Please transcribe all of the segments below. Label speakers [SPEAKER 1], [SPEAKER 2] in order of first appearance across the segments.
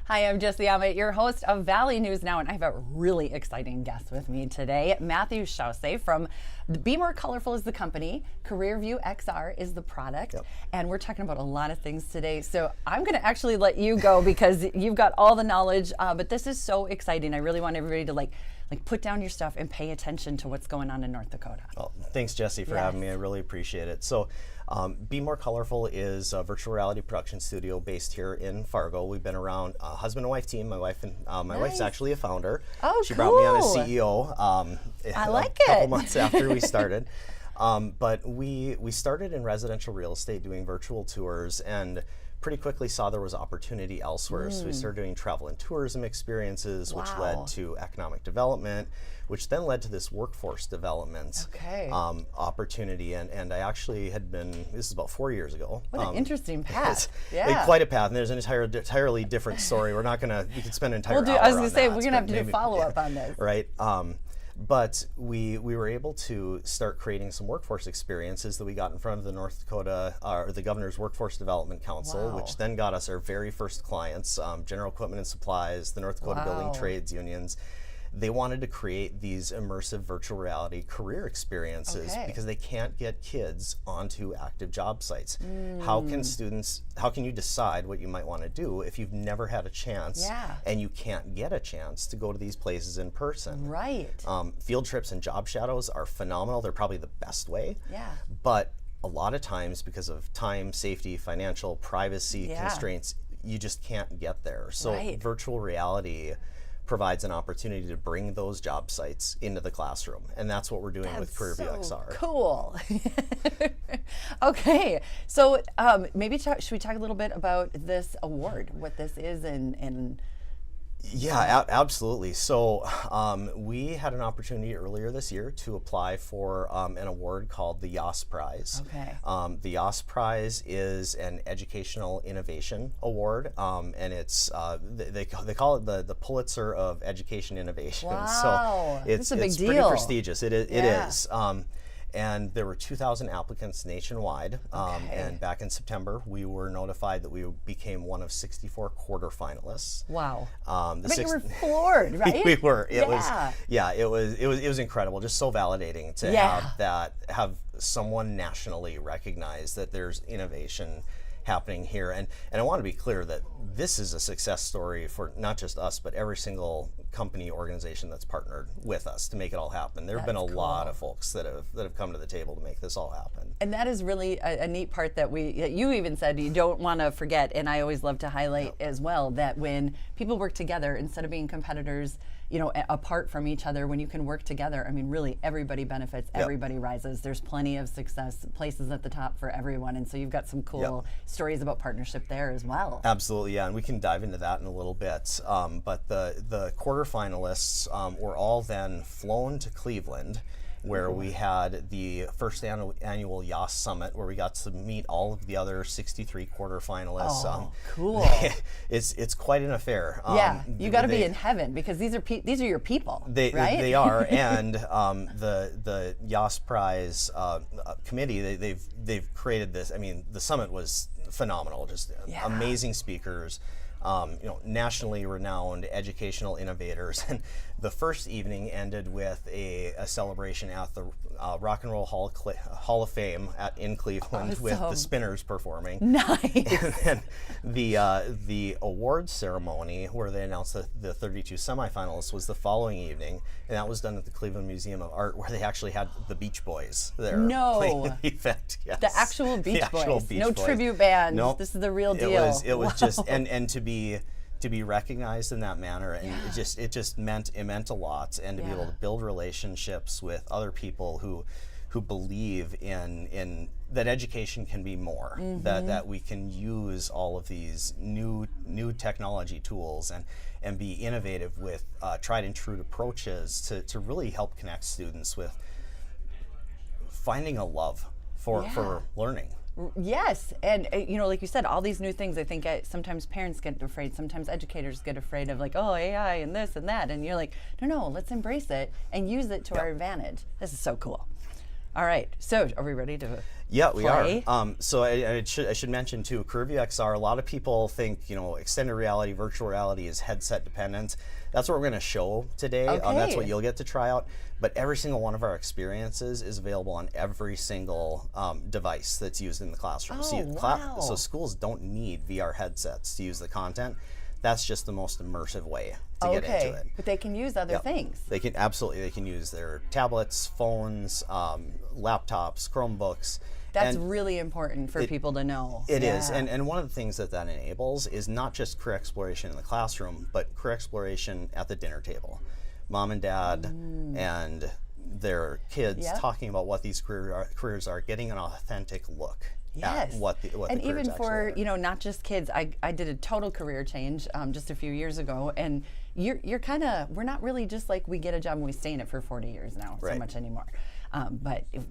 [SPEAKER 1] Hi, I'm Jesse Amet, your host of Valley News Now, and I have a really exciting guest with me today. Matthew Chausse from Be More Colorful is the company, CareerView XR is the product, and we're talking about a lot of things today. So I'm going to actually let you go because you've got all the knowledge, but this is so exciting. I really want everybody to like put down your stuff and pay attention to what's going on in North Dakota.
[SPEAKER 2] Well, thanks, Jesse, for having me. I really appreciate it. So, Be More Colorful is a virtual reality production studio based here in Fargo. We've been around, husband and wife team. My wife and my wife's actually a founder.
[SPEAKER 1] Oh,
[SPEAKER 2] she
[SPEAKER 1] cool.
[SPEAKER 2] brought me on as CEO.
[SPEAKER 1] I like
[SPEAKER 2] a couple months after we started. But we started in residential real estate doing virtual tours, and pretty quickly saw there was opportunity elsewhere. So we started doing travel and tourism experiences, which led to economic development, which then led to this workforce development opportunity. And I actually had been, this is about 4 years ago.
[SPEAKER 1] What an interesting path.
[SPEAKER 2] Quite a path, and there's an entirely different story. We're not gonna, we could spend an entire hour
[SPEAKER 1] I was
[SPEAKER 2] on
[SPEAKER 1] gonna say,
[SPEAKER 2] that,
[SPEAKER 1] we're gonna have to do follow-up on this.
[SPEAKER 2] Right. But we were able to start creating some workforce experiences that we got in front of the North Dakota, or the Governor's Workforce Development Council, which then got us our very first clients, General Equipment and Supplies, the North Dakota Building Trades Unions. They wanted to create these immersive virtual reality career experiences because they can't get kids onto active job sites. How can you decide what you might want to do if you've never had a chance and you can't get a chance to go to these places in person?
[SPEAKER 1] Right.
[SPEAKER 2] Field trips and job shadows are phenomenal. They're probably the best way. But a lot of times, because of time, safety, financial, privacy constraints, you just can't get there. So virtual reality provides an opportunity to bring those job sites into the classroom, and that's what we're doing with CareerView XR.
[SPEAKER 1] Cool. Okay, so maybe should we talk a little bit about this award, what this is, and
[SPEAKER 2] Yeah, absolutely. So we had an opportunity earlier this year to apply for an award called the YAS Prize. The YAS Prize is an educational innovation award, and it's they call it the Pulitzer of Education Innovation.
[SPEAKER 1] Wow,
[SPEAKER 2] so it's
[SPEAKER 1] a big deal.
[SPEAKER 2] Pretty prestigious. It is. And there were 2,000 applicants nationwide. And back in September, we were notified that we became one of 64 quarterfinalists.
[SPEAKER 1] Wow!
[SPEAKER 2] But
[SPEAKER 1] you were floored, right?
[SPEAKER 2] We were. It was incredible. Just so validating to have someone nationally recognize that there's innovation happening here. And I want to be clear that this is a success story for not just us, but every single company, organization that's partnered with us to make it all happen. There have been a lot of folks that have come to the table to make this all happen.
[SPEAKER 1] And that is really a neat part that you even said you don't want to forget, and I always love to highlight as well, that when people work together, instead of being competitors, apart from each other, when you can work together, I mean, really everybody benefits, everybody rises. There's plenty of success, places at the top for everyone, and so you've got some cool stories about partnership there as well.
[SPEAKER 2] Absolutely, yeah, and we can dive into that in a little bit. But the quarterfinalists were all then flown to Cleveland, where we had the first annual YAS Summit, where we got to meet all of the other 63 quarterfinalists.
[SPEAKER 1] Oh, cool!
[SPEAKER 2] It's quite an affair.
[SPEAKER 1] You got to be in heaven because these are your people, right?
[SPEAKER 2] They are, and the YAS Prize committee they've created this. I mean, the summit was phenomenal, just amazing speakers. Nationally renowned educational innovators. And the first evening ended with a celebration at the Rock and Roll Hall of Fame in Cleveland with the Spinners performing.
[SPEAKER 1] Nice.
[SPEAKER 2] And then the awards ceremony, where they announced the 32 semifinalists, was the following evening, and that was done at the Cleveland Museum of Art, where they actually had the Beach Boys there playing the event. Yes.
[SPEAKER 1] The actual Beach Boys. No
[SPEAKER 2] Boys.
[SPEAKER 1] Tribute band.
[SPEAKER 2] Nope.
[SPEAKER 1] This is the real deal.
[SPEAKER 2] It was just and to be recognized in that manner, and it meant a lot, and to be able to build relationships with other people who believe in that education can be more, that we can use all of these new technology tools and be innovative with tried and true approaches to really help connect students with finding a love for learning.
[SPEAKER 1] Yes, and like you said, all these new things, I think sometimes parents get afraid, sometimes educators get afraid of like, oh, AI and this and that, and you're like, no, let's embrace it and use it to our advantage. This is so cool. All right. So are we ready to
[SPEAKER 2] Yeah, we
[SPEAKER 1] play?
[SPEAKER 2] are. So I should mention too, CareerView XR, a lot of people think, extended reality, virtual reality is headset dependent. That's what we're going to show today. That's what
[SPEAKER 1] Okay.
[SPEAKER 2] you'll get to try out. But every single one of our experiences is available on every single device that's used in the classroom.
[SPEAKER 1] Oh, wow.
[SPEAKER 2] So schools don't need VR headsets to use the content. That's just the most immersive way to get into it.
[SPEAKER 1] But they can use other things.
[SPEAKER 2] They can use their tablets, phones, laptops, Chromebooks.
[SPEAKER 1] That's
[SPEAKER 2] and
[SPEAKER 1] really important for people to know.
[SPEAKER 2] it is, and one of the things that enables is not just career exploration in the classroom, but career exploration at the dinner table. Mom and dad and their kids talking about what these careers are, getting an authentic look at what the
[SPEAKER 1] and
[SPEAKER 2] careers
[SPEAKER 1] even
[SPEAKER 2] actually
[SPEAKER 1] for
[SPEAKER 2] are.
[SPEAKER 1] not just kids. I did a total career change just a few years ago, and you're kind of, we're not really just like we get a job and we stay in it for 40 years now so
[SPEAKER 2] Right.
[SPEAKER 1] much anymore. But if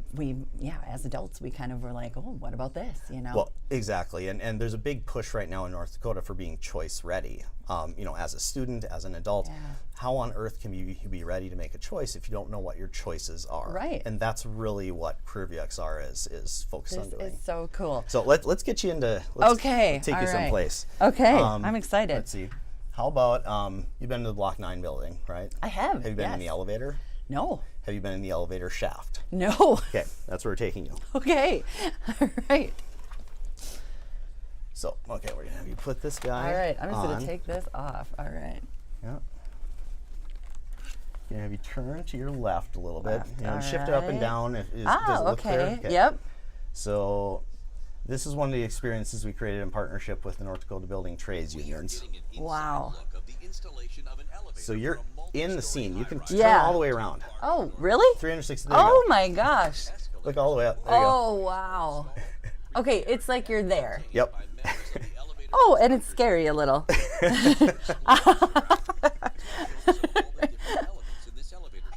[SPEAKER 1] as adults, we kind of were like, oh, what about this?
[SPEAKER 2] Well, exactly, and there's a big push right now in North Dakota for being choice ready. As a student, as an adult, how on earth can you be ready to make a choice if you don't know what your choices are?
[SPEAKER 1] Right.
[SPEAKER 2] And that's really what CareerView XR is focused on
[SPEAKER 1] This
[SPEAKER 2] doing.
[SPEAKER 1] is so cool.
[SPEAKER 2] So let's get you into. Let's
[SPEAKER 1] Okay,
[SPEAKER 2] take
[SPEAKER 1] all
[SPEAKER 2] you
[SPEAKER 1] right.
[SPEAKER 2] someplace.
[SPEAKER 1] Okay, I'm excited.
[SPEAKER 2] Let's see. How about you've been to the Block 9 building, right?
[SPEAKER 1] I have.
[SPEAKER 2] Have you been in the
[SPEAKER 1] yes.
[SPEAKER 2] elevator?
[SPEAKER 1] No.
[SPEAKER 2] Have you been in the elevator shaft?
[SPEAKER 1] No.
[SPEAKER 2] Okay, that's where we're taking you.
[SPEAKER 1] Okay. All right.
[SPEAKER 2] So, okay, we're gonna have you put this guy
[SPEAKER 1] All right. I'm just
[SPEAKER 2] on.
[SPEAKER 1] going to take this off. All right.
[SPEAKER 2] Yeah. Gonna have you turn to your left a little bit.
[SPEAKER 1] Left,
[SPEAKER 2] And
[SPEAKER 1] all
[SPEAKER 2] shift it up and
[SPEAKER 1] right.
[SPEAKER 2] down. Does it
[SPEAKER 1] Oh,
[SPEAKER 2] look clear?
[SPEAKER 1] okay. Yep.
[SPEAKER 2] So, this is one of the experiences we created in partnership with the North Dakota Building Trades Unions.
[SPEAKER 1] Wow.
[SPEAKER 2] So you're in the scene. You can turn
[SPEAKER 1] Yeah.
[SPEAKER 2] all the way around.
[SPEAKER 1] Oh, really?
[SPEAKER 2] 360 there you
[SPEAKER 1] Oh
[SPEAKER 2] go.
[SPEAKER 1] my gosh.
[SPEAKER 2] Look all the way up. There you go.
[SPEAKER 1] Oh, wow. Okay, it's like you're there.
[SPEAKER 2] Yep.
[SPEAKER 1] Oh, and it's scary a little.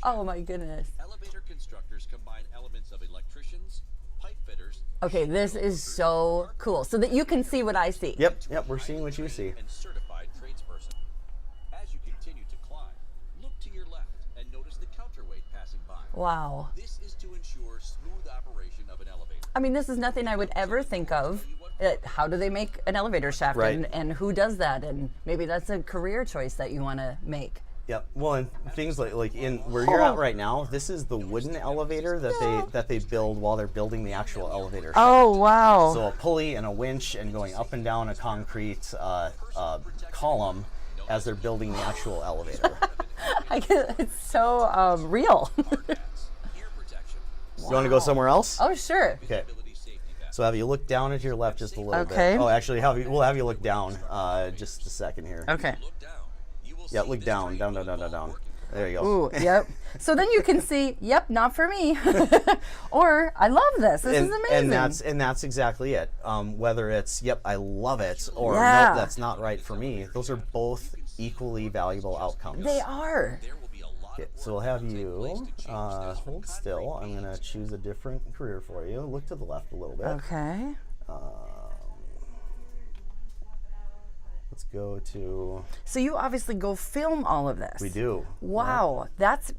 [SPEAKER 1] Oh my goodness.
[SPEAKER 3] Elevator constructors combine elements of electricians, pipe fitters,
[SPEAKER 1] Okay, this is so cool. So that you can see what I see.
[SPEAKER 2] Yep, we're seeing what you see.
[SPEAKER 3] and certified tradesperson. As you continue to climb, look to your left and notice the counterweight passing by.
[SPEAKER 1] Wow.
[SPEAKER 3] This is to ensure smooth operation of an elevator.
[SPEAKER 1] I mean, this is nothing I would ever think of. How do they make an elevator shaft,
[SPEAKER 2] Right.
[SPEAKER 1] and who does that? And maybe that's a career choice that you want to make.
[SPEAKER 2] Yep. Well, and things like in where you're at right now, this is the wooden elevator that they build while they're building the actual elevator.
[SPEAKER 1] Oh, wow.
[SPEAKER 2] So a pulley and a winch and going up and down a concrete column as they're building the actual elevator.
[SPEAKER 1] It's so real.
[SPEAKER 3] Ear protection,
[SPEAKER 2] You want to go somewhere else?
[SPEAKER 1] Oh, sure.
[SPEAKER 2] Okay.
[SPEAKER 3] ability safety vest.
[SPEAKER 2] So have you look down and to your left just a little
[SPEAKER 1] Okay.
[SPEAKER 2] bit. Oh, actually, we'll have you look down just a second here.
[SPEAKER 1] Okay.
[SPEAKER 3] Look down. You will
[SPEAKER 2] Yeah,
[SPEAKER 3] see
[SPEAKER 2] look
[SPEAKER 3] this
[SPEAKER 2] down,
[SPEAKER 3] train
[SPEAKER 2] down.
[SPEAKER 3] will work.
[SPEAKER 2] There you go.
[SPEAKER 1] Ooh, yep. So then you can see, yep, not for me. Or, I love this. This is amazing.
[SPEAKER 2] And that's exactly it. Whether it's yep, I love it, or
[SPEAKER 1] Yeah.
[SPEAKER 2] nope, that's not right for me. Those are both equally valuable outcomes.
[SPEAKER 1] They are.
[SPEAKER 3] There will be a lot
[SPEAKER 2] Okay,
[SPEAKER 3] of
[SPEAKER 2] so we'll have you hold still. I'm gonna choose a different career for you. Look to the left a little bit.
[SPEAKER 1] Okay.
[SPEAKER 2] Let's go to.
[SPEAKER 1] So you obviously go film all of this.
[SPEAKER 2] We do.
[SPEAKER 1] Wow, that's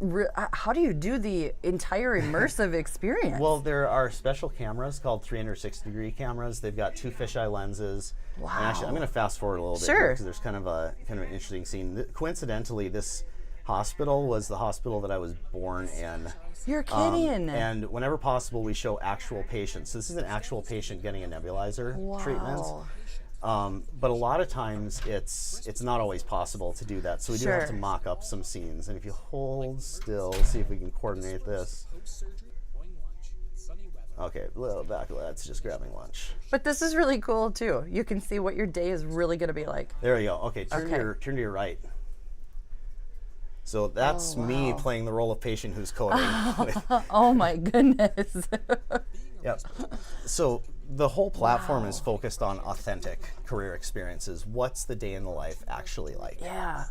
[SPEAKER 1] how do you do the entire immersive experience?
[SPEAKER 2] Well, there are special cameras called 360-degree cameras. They've got two fisheye lenses.
[SPEAKER 1] Wow.
[SPEAKER 2] And actually, I'm going to fast forward a little bit
[SPEAKER 1] Sure.
[SPEAKER 2] because there's kind of an interesting scene. Coincidentally, this hospital was the hospital that I was born in.
[SPEAKER 1] You're kidding.
[SPEAKER 2] And whenever possible, we show actual patients. So this is an actual patient getting a nebulizer treatment.
[SPEAKER 1] Wow.
[SPEAKER 2] But a lot of times it's not always possible to do that. So we do have to
[SPEAKER 1] Sure.
[SPEAKER 2] mock up some scenes. And if you hold still, see if we can coordinate this. Okay, a little back. That's just grabbing lunch.
[SPEAKER 1] But this is really cool too. You can see what your day is really going to be like.
[SPEAKER 2] There you go. Okay, turn
[SPEAKER 1] Okay.
[SPEAKER 2] to your right. So that's me playing the role of patient who's coding.
[SPEAKER 1] Oh my goodness.
[SPEAKER 2] Yep. So the whole platform is focused on authentic career experiences. What's the day in the life actually like?
[SPEAKER 1] Yeah.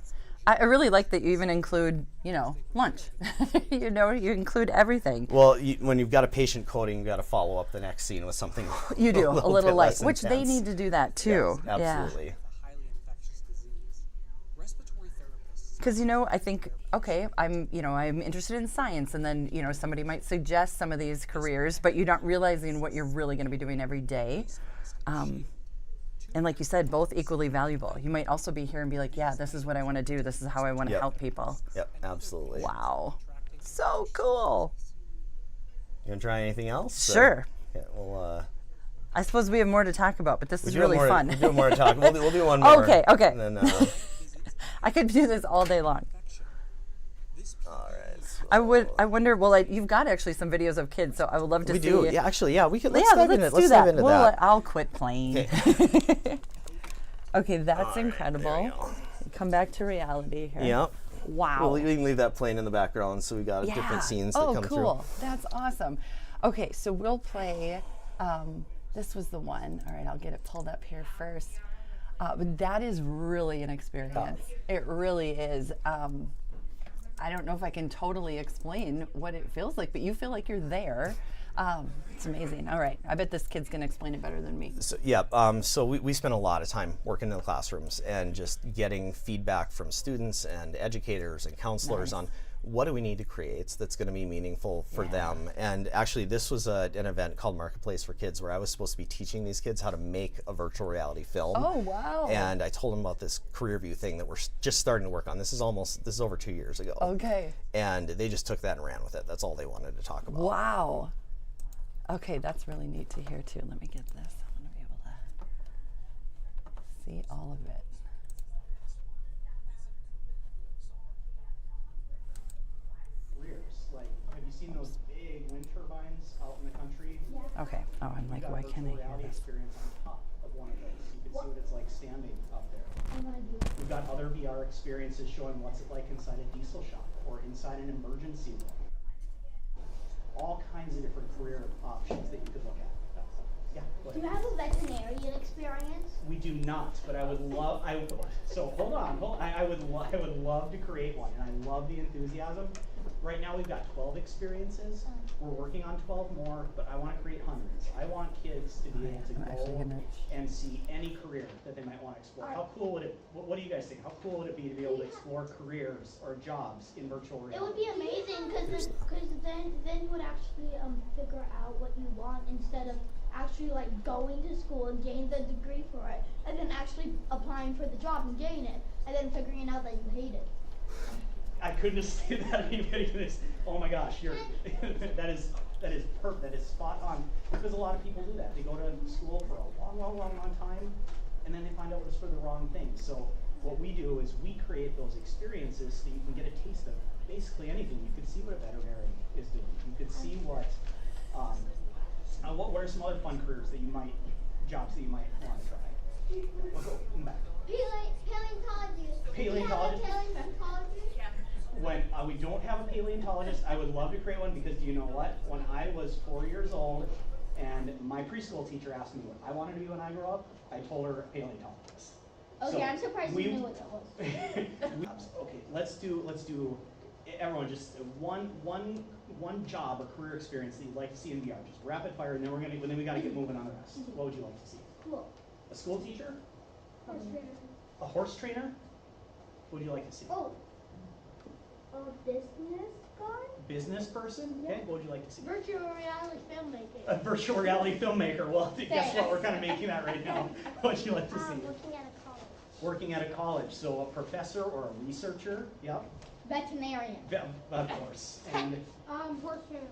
[SPEAKER 1] I really like that you even include, lunch. You include everything.
[SPEAKER 2] Well, when you've got a patient coding, you've got to follow up the next scene with something
[SPEAKER 1] You do, a little
[SPEAKER 2] bit
[SPEAKER 1] light,
[SPEAKER 2] less
[SPEAKER 1] which they
[SPEAKER 2] intense.
[SPEAKER 1] need to do that too.
[SPEAKER 2] Yes, absolutely.
[SPEAKER 4] highly infectious disease. Respiratory therapists
[SPEAKER 1] Because, you know, I think, okay, I'm interested in science, and then, you know, somebody might suggest some of these careers, but you're not realizing what you're really going to be doing every day. And like you said, both equally valuable. You might also be here and be like, yeah, this is what I want to do. This is how I want to help people.
[SPEAKER 2] Yep, absolutely.
[SPEAKER 1] Wow. So cool.
[SPEAKER 2] You want to try anything else?
[SPEAKER 1] Sure.
[SPEAKER 2] Yeah, well,
[SPEAKER 1] I suppose we have more to talk about, but this is
[SPEAKER 2] do
[SPEAKER 1] really
[SPEAKER 2] more,
[SPEAKER 1] fun.
[SPEAKER 2] We'll do more to talk. We'll do one more.
[SPEAKER 1] Okay.
[SPEAKER 2] And then,
[SPEAKER 1] I could do this all day long.
[SPEAKER 2] all right. So
[SPEAKER 1] I wonder, well, you've got actually some videos of kids, so I would love to
[SPEAKER 2] we
[SPEAKER 1] see.
[SPEAKER 2] do. Yeah, actually, yeah. We could. Let's
[SPEAKER 1] Yeah,
[SPEAKER 2] dive
[SPEAKER 1] let's
[SPEAKER 2] into,
[SPEAKER 1] do
[SPEAKER 2] let's
[SPEAKER 1] that.
[SPEAKER 2] dive into that.
[SPEAKER 1] I'll quit playing. Okay, that's
[SPEAKER 2] All right,
[SPEAKER 1] incredible.
[SPEAKER 2] there we go.
[SPEAKER 1] Come back to reality here.
[SPEAKER 2] Yep.
[SPEAKER 1] Wow.
[SPEAKER 2] Well, we can leave that playing in the background, so we got different scenes that
[SPEAKER 1] oh,
[SPEAKER 2] come
[SPEAKER 1] cool. That's awesome. Okay, so we'll play. This was the one. All right, I'll get it pulled up here first. But that is really an experience. It really is. I don't know if I can totally explain what it feels like, but you feel like you're there. It's amazing. All right, I bet this kid's gonna explain it better than me.
[SPEAKER 2] So yeah, so we spent a lot of time working in the classrooms and just getting feedback from students and educators and counselors on what do we need to create that's going to be meaningful for them. And actually, this was an event called Marketplace for Kids where I was supposed to be teaching these kids how to make a virtual reality film.
[SPEAKER 1] Oh, wow.
[SPEAKER 2] And I told them about this career view thing that we're just starting to work on. This is over 2 years ago.
[SPEAKER 1] Okay.
[SPEAKER 2] And they just took that and ran with it. That's all they wanted to talk about.
[SPEAKER 1] Wow. Okay, that's really neat to hear too. Let me get this. I want to be able to see all of it.
[SPEAKER 4] Like, have you seen those big wind turbines out in the country?
[SPEAKER 1] Okay. Oh, I'm like, why can't I hear
[SPEAKER 4] reality
[SPEAKER 1] this?
[SPEAKER 4] experience on top of one of those. You can see what it's like standing up there. We've got other VR experiences showing what's it like inside a diesel shop or inside an emergency room. All kinds of different career options that you could look at. Yeah.
[SPEAKER 5] Do you have a veterinarian experience?
[SPEAKER 4] We do not, but I would love. So hold on. I would love to create one, and I love the enthusiasm. Right now we've got 12 experiences. We're working on 12 more, but I want to create hundreds. I want kids to be able to go and see any career that they might want to explore. How cool would it? What do you guys think? How cool would it be to be able to explore careers or jobs in virtual reality?
[SPEAKER 5] It would be amazing because then you would actually figure out what you want instead of actually like going to school and getting the degree for it, and then actually applying for the job and getting it, and then figuring out that you hate it.
[SPEAKER 4] I couldn't have said that anybody could have. Oh my gosh, that is perfect. That is spot on. Because a lot of people do that. They go to school for a long time, and then they find out it's for the wrong thing. So what we do is we create those experiences so you can get a taste of basically anything. You could see what a veterinarian is doing. You could see what are some other fun careers that jobs that you might want to try. We'll go back.
[SPEAKER 5] Paleontologist.
[SPEAKER 4] Paleontologist? When we don't have a paleontologist, I would love to create one because do you know what? When I was 4 years old and my preschool teacher asked me what I wanted to be when I grew up, I told her paleontologist.
[SPEAKER 5] Okay,
[SPEAKER 4] So
[SPEAKER 5] I'm surprised you knew what that was.
[SPEAKER 4] Okay, let's do everyone just one job or career experience that you'd like to see in VR. Just rapid fire, and then we got to get moving on the rest. What would you like to see?
[SPEAKER 5] Cool.
[SPEAKER 4] A school teacher?
[SPEAKER 5] Horse trainer.
[SPEAKER 4] A horse trainer? What would you like to see?
[SPEAKER 5] Oh. A business guy?
[SPEAKER 4] Business person? Okay, what would you like to see?
[SPEAKER 5] Virtual reality filmmaker.
[SPEAKER 4] A virtual reality filmmaker. Well, guess what? We're kind of making that right now. What would you like to see?
[SPEAKER 5] Working at a college.
[SPEAKER 4] Working at a college. So a professor or a researcher? Yep.
[SPEAKER 5] Veterinarian.
[SPEAKER 4] Of course. And
[SPEAKER 5] Horse trainer.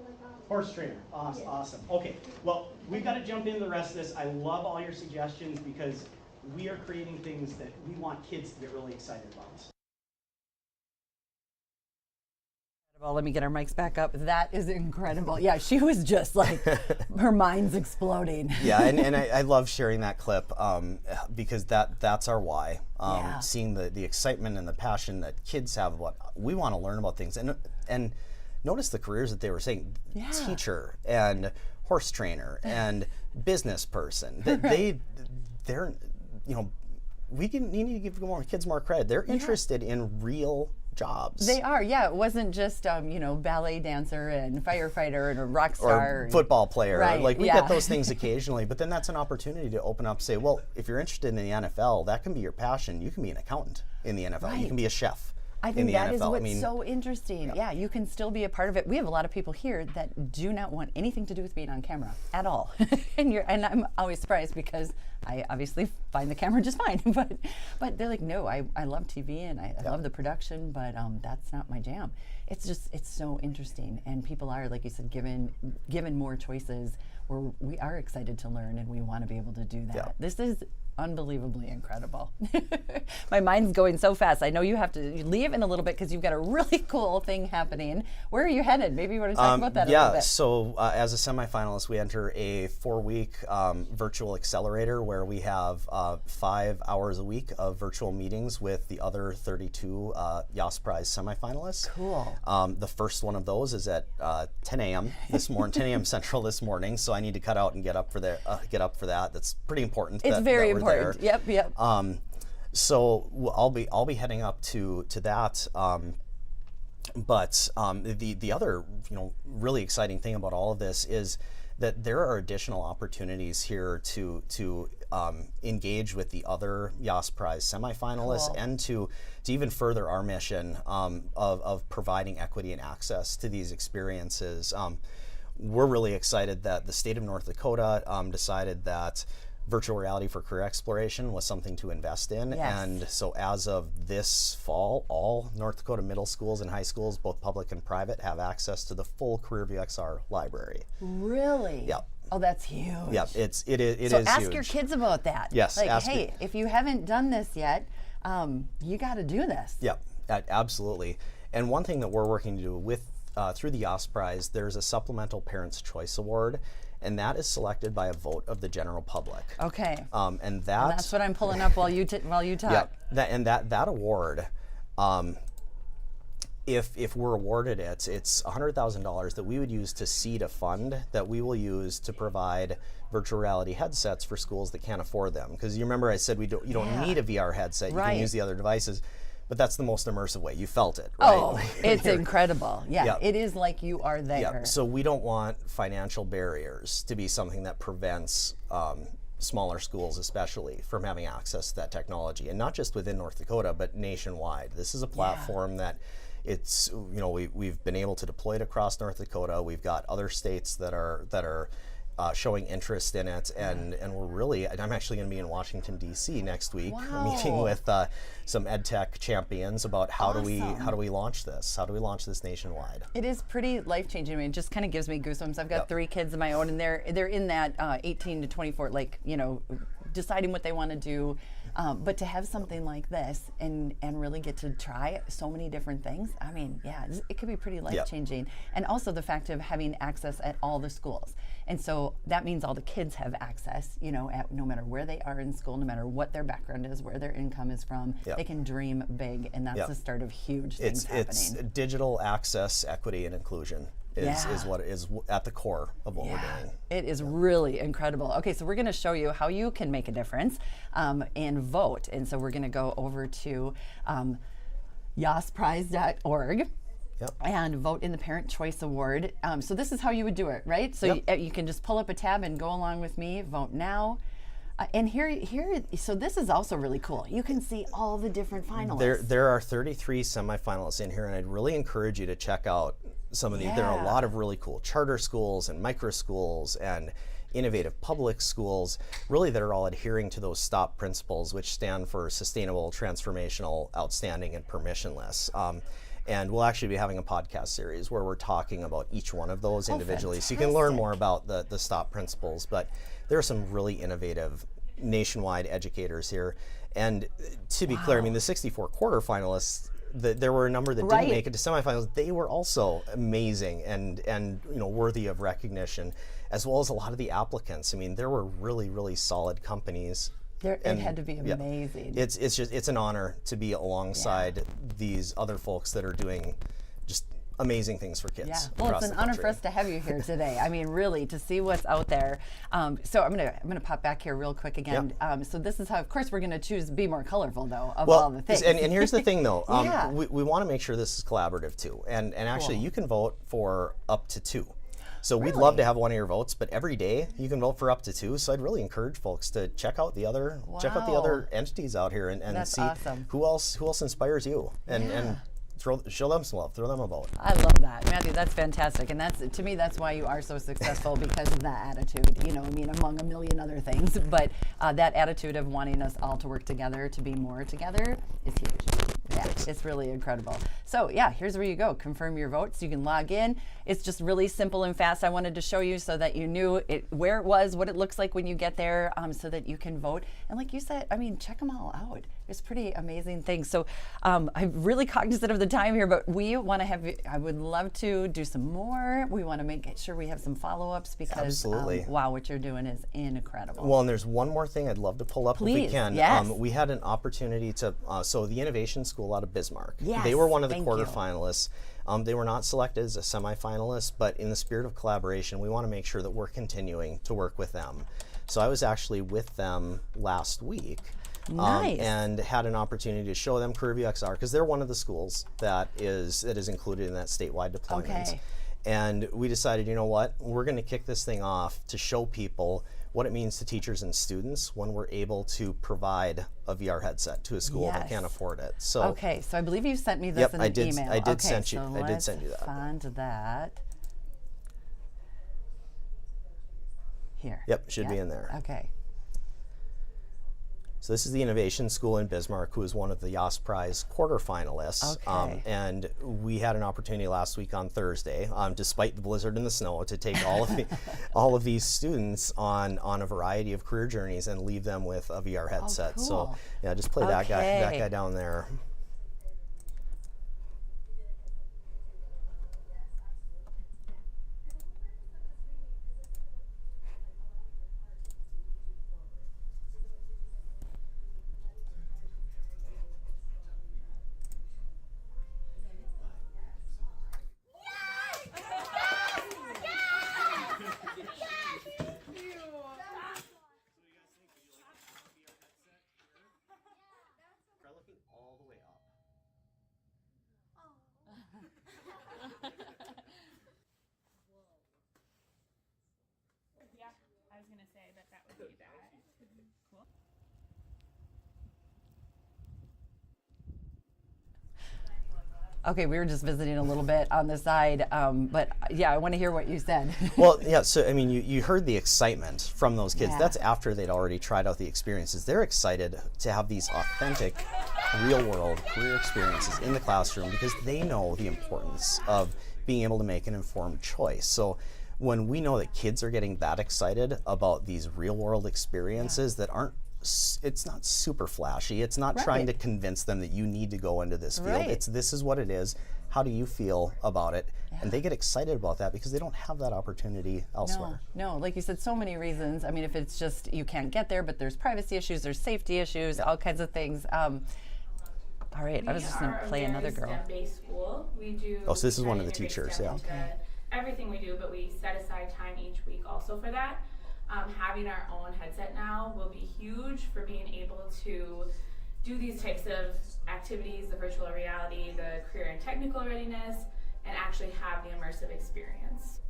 [SPEAKER 4] horse trainer. Awesome.
[SPEAKER 5] Yeah.
[SPEAKER 4] Awesome. Okay. Well, we've got to jump into the rest of this. I love all your suggestions because we are creating things that we want kids to get really excited about.
[SPEAKER 1] Well, let me get our mics back up. That is incredible. Yeah, she was just like, her mind's exploding.
[SPEAKER 2] Yeah, and I love sharing that clip because that's our why. Seeing the excitement and the passion that kids have about we want to learn about things and notice the careers that they were saying, teacher and horse trainer and business person. They're we need to give kids more credit. They're interested in real jobs.
[SPEAKER 1] They are, yeah. It wasn't just ballet dancer and firefighter and a rock star
[SPEAKER 2] or football player.
[SPEAKER 1] Right,
[SPEAKER 2] Like we get those things occasionally, but then that's an opportunity to open up. Say, well, if you're interested in the NFL, that can be your passion. You can be an accountant in the NFL.
[SPEAKER 1] Right.
[SPEAKER 2] You can be a chef
[SPEAKER 1] I think
[SPEAKER 2] the
[SPEAKER 1] that
[SPEAKER 2] NFL.
[SPEAKER 1] is what's so interesting. Yeah, you can still be a part of it. We have a lot of people here that do not want anything to do with being on camera at all. and I'm always surprised because I obviously find the camera just fine. but they're like, no, I love TV and I love the production, but that's not my jam. It's so interesting. And people are, like you said, given more choices. We are excited to learn and we want to be able to do that.
[SPEAKER 2] Yeah.
[SPEAKER 1] This is unbelievably incredible. My mind's going so fast. I know you have to leave in a little bit because you've got a really cool thing happening. Where are you headed? Maybe you want to talk about that a little bit.
[SPEAKER 2] So as a semifinalist, we enter a 4-week virtual accelerator where we have 5 hours a week of virtual meetings with the other 32 YAS Prize semifinalists.
[SPEAKER 1] Cool.
[SPEAKER 2] The first one of those is at 10 a.m. this morning, 10 a.m. Central this morning. So I need to cut out and get up for that. That's pretty important.
[SPEAKER 1] It's very important.
[SPEAKER 2] There.
[SPEAKER 1] Yep.
[SPEAKER 2] So I'll be heading up to that. But the other really exciting thing about all of this is that there are additional opportunities here to engage with the other YAS Prize semifinalists and to even further our mission of providing equity and access to these experiences. We're really excited that the state of North Dakota decided that virtual reality for career exploration was something to invest in.
[SPEAKER 1] Yes.
[SPEAKER 2] And so as of this fall, all North Dakota middle schools and high schools, both public and private, have access to the full CareerView XR library.
[SPEAKER 1] Really?
[SPEAKER 2] Yep.
[SPEAKER 1] Oh, that's huge.
[SPEAKER 2] Yeah, it is
[SPEAKER 1] So
[SPEAKER 2] huge.
[SPEAKER 1] ask your kids about that.
[SPEAKER 2] Yes,
[SPEAKER 1] Like,
[SPEAKER 2] ask
[SPEAKER 1] hey,
[SPEAKER 2] your-
[SPEAKER 1] if you haven't done this yet, you got to do this.
[SPEAKER 2] Yeah, absolutely. And one thing that we're working to do with through the YAS Prize, there's a supplemental Parents' Choice Award, and that is selected by a vote of the general public.
[SPEAKER 1] Okay.
[SPEAKER 2] And
[SPEAKER 1] That's what I'm pulling up while you talk.
[SPEAKER 2] Yeah, that award, if we're awarded it, it's $100,000 that we would use to seed a fund that we will use to provide virtual reality headsets for schools that can't afford them. Because you remember I said you don't need a VR headset, you can use the other devices. But that's the most immersive way. You felt it, right?
[SPEAKER 1] Oh, it's incredible. Yeah, it is like you are there.
[SPEAKER 2] Yeah, so we don't want financial barriers to be something that prevents smaller schools especially from having access to that technology. And not just within North Dakota, but nationwide. This is a platform that we've been able to deploy it across North Dakota. We've got other states that are showing interest in it, and I'm actually going to be in Washington D.C. next week, meeting with some ed tech champions about how do we launch this? How do we launch this nationwide?
[SPEAKER 1] It is pretty life changing. I mean, it just kind of gives me goosebumps. I've got 3 kids of my own, and they're in that 18 to 24, deciding what they want to do. But to have something like this and really get to try so many different things, I mean, yeah, it could be pretty life-changing. And also the fact of having access at all the schools. And so that means all the kids have access, at no matter where they are in school, no matter what their background is, where their income is from, they can dream big, and that's the start of huge things happening.
[SPEAKER 2] It's digital access, equity, and inclusion. Is what is at the core of what we're doing.
[SPEAKER 1] It is really incredible. Okay, so we're going to show you how you can make a difference and vote. And so we're going to go over to yasprize.org. And vote in the Parent Choice Award. So this is how you would do it, right? So you can just pull up a tab and go along with me. Vote now. And here, so this is also really cool. You can see all the different finalists.
[SPEAKER 2] There are 33 semifinalists in here, and I'd really encourage you to check out some of these. There are a lot of really cool charter schools and micro schools and innovative public schools, really, that are all adhering to those STOP principles, which stand for Sustainable, Transformational, Outstanding, and Permissionless. And we'll actually be having a podcast series where we're talking about each one of those individually. So you can learn more about the STOP principles. But there are some really innovative nationwide educators here. And to be clear, I mean, the 64 quarterfinalists, there were a number that didn't make it to semifinals. They were also amazing and worthy of recognition, as well as a lot of the applicants. I mean, there were really, really solid companies.
[SPEAKER 1] It had to be amazing.
[SPEAKER 2] It's an honor to be alongside these other folks that are doing just amazing things for kids.
[SPEAKER 1] Yeah, well, it's an honor for us to have you here today. I mean, really, to see what's out there. So I'm gonna pop back here real quick again. So this is how, of course, we're gonna choose Be More Colorful, though, of all the things.
[SPEAKER 2] And here's the thing, though. We want to make sure this is collaborative too. And actually, you can vote for up to 2. So we'd love to have one of your votes, but every day you can vote for up to 2. So I'd really encourage folks to check out the other entities out here and see who else inspires you. And show them some love, throw them a bone.
[SPEAKER 1] I love that, Matthew. That's fantastic, and that's, to me, that's why you are so successful, because of that attitude. You know, I mean, among a million other things, but that attitude of wanting us all to work together, to be more together, is huge. Yeah, it's really incredible. So yeah, here's where you go. Confirm your votes. You can log in. It's just really simple and fast. I wanted to show you so that you knew where it was, what it looks like when you get there, so that you can vote. And like you said, I mean, check them all out. It's pretty amazing things. So I'm really cognizant of the time here, but we want to have, I would love to do some more. We want to make sure we have some follow-ups, because
[SPEAKER 2] Absolutely.
[SPEAKER 1] Wow, what you're doing is incredible.
[SPEAKER 2] Well, and there's one more thing I'd love to pull up if we
[SPEAKER 1] Please,
[SPEAKER 2] can.
[SPEAKER 1] yes.
[SPEAKER 2] We had an opportunity to, so the Innovation School out of Bismarck,
[SPEAKER 1] Yes,
[SPEAKER 2] they were one of the
[SPEAKER 1] thank you.
[SPEAKER 2] quarterfinalists. They were not selected as a semifinalist, but in the spirit of collaboration, we want to make sure that we're continuing to work with them. So I was actually with them last week.
[SPEAKER 1] Nice.
[SPEAKER 2] And had an opportunity to show them CareerView XR, because they're one of the schools that is included in that statewide deployment.
[SPEAKER 1] Okay.
[SPEAKER 2] And we decided, you know what, we're going to kick this thing off to show people what it means to teachers and students when we're able to provide a VR headset to a school that
[SPEAKER 1] Yes.
[SPEAKER 2] can't afford it. So
[SPEAKER 1] Okay, so I believe you sent me this
[SPEAKER 2] Yep,
[SPEAKER 1] in
[SPEAKER 2] I
[SPEAKER 1] an
[SPEAKER 2] did-
[SPEAKER 1] email.
[SPEAKER 2] I did
[SPEAKER 1] Okay,
[SPEAKER 2] send you-
[SPEAKER 1] so
[SPEAKER 2] I did
[SPEAKER 1] let's
[SPEAKER 2] send you that.
[SPEAKER 1] Find that. Here.
[SPEAKER 2] Yep, should be in there.
[SPEAKER 1] Okay.
[SPEAKER 2] So this is the Innovation School in Bismarck, who is one of the YAS Prize quarterfinalists.
[SPEAKER 1] Okay.
[SPEAKER 2] And we had an opportunity last week on Thursday, despite the blizzard and the snow, to take all of all of these students on a variety of career journeys and leave them with a VR headset. So
[SPEAKER 1] cool.
[SPEAKER 2] yeah, just play that
[SPEAKER 1] Okay.
[SPEAKER 2] guy down there. Try looking all the way up.
[SPEAKER 6] Yeah, I was gonna say that would be that. Cool.
[SPEAKER 1] Okay, we were just visiting a little bit on the side, but yeah, I want to hear what you said.
[SPEAKER 2] Well, yeah, so I mean, you heard the excitement from those kids.
[SPEAKER 1] Yeah.
[SPEAKER 2] That's after they'd already tried out the experiences. They're excited to have these authentic, real-world career experiences in the classroom, because they know the importance of being able to make an informed choice. So when we know that kids are getting that excited about these real-world experiences that aren't, it's not super flashy. It's not trying to convince them that you need to go into this field.
[SPEAKER 1] Right.
[SPEAKER 2] It's, this is what it is. How do you feel about it? And they get excited about that because they don't have that opportunity elsewhere.
[SPEAKER 1] No, like you said, so many reasons. I mean, if it's just you can't get there, but there's privacy issues, there's safety issues, all kinds of things. All right, I was just going to play another girl.
[SPEAKER 6] We are a very STEM-based school. We do.
[SPEAKER 2] Oh, so this is
[SPEAKER 6] try
[SPEAKER 2] one
[SPEAKER 6] to
[SPEAKER 2] of the
[SPEAKER 6] integrate
[SPEAKER 2] teachers,
[SPEAKER 6] STEM
[SPEAKER 2] yeah.
[SPEAKER 6] into everything we do, but we set aside time each week also for that. Having our own headset now will be huge for being able to do these types of activities, the virtual reality, the career and technical readiness, and actually have the immersive experience.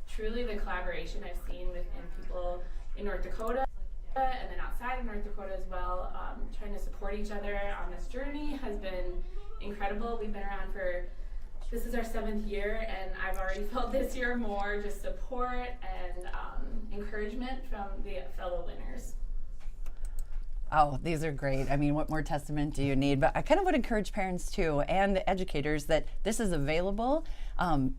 [SPEAKER 6] Truly the collaboration I've seen within people in North Dakota and then outside of North Dakota as well, trying to support each other on this journey has been incredible. We've been around this is our 7th year, and I've already felt this year more just support and encouragement from the fellow winners.
[SPEAKER 1] Oh, these are great. I mean, what more testament do you need? But I kind of would encourage parents too, and educators, that this is available,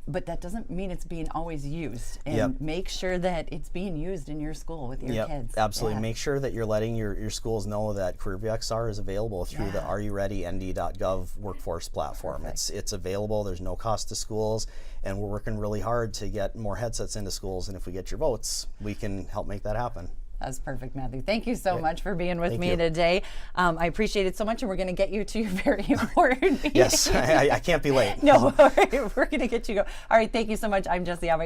[SPEAKER 1] but that doesn't mean it's being always used. And make sure that it's being used in your school with your kids.
[SPEAKER 2] Absolutely.
[SPEAKER 1] Yeah.
[SPEAKER 2] Make sure that you're letting your schools know that CareerView XR is available through the AreYouReadyND.gov workforce platform. It's available. There's no cost to schools, and we're working really hard to get more headsets into schools. And if we get your votes, we can help make that happen.
[SPEAKER 1] That's perfect, Matthew. Thank you so much for being with
[SPEAKER 2] Thank
[SPEAKER 1] me
[SPEAKER 2] you.
[SPEAKER 1] today. I appreciate it so much, and we're going to get you to your very important meeting.
[SPEAKER 2] Yes, I can't be late.
[SPEAKER 1] No, all right, we're going to get you go. All right, thank you so much. I'm Jessie Albert.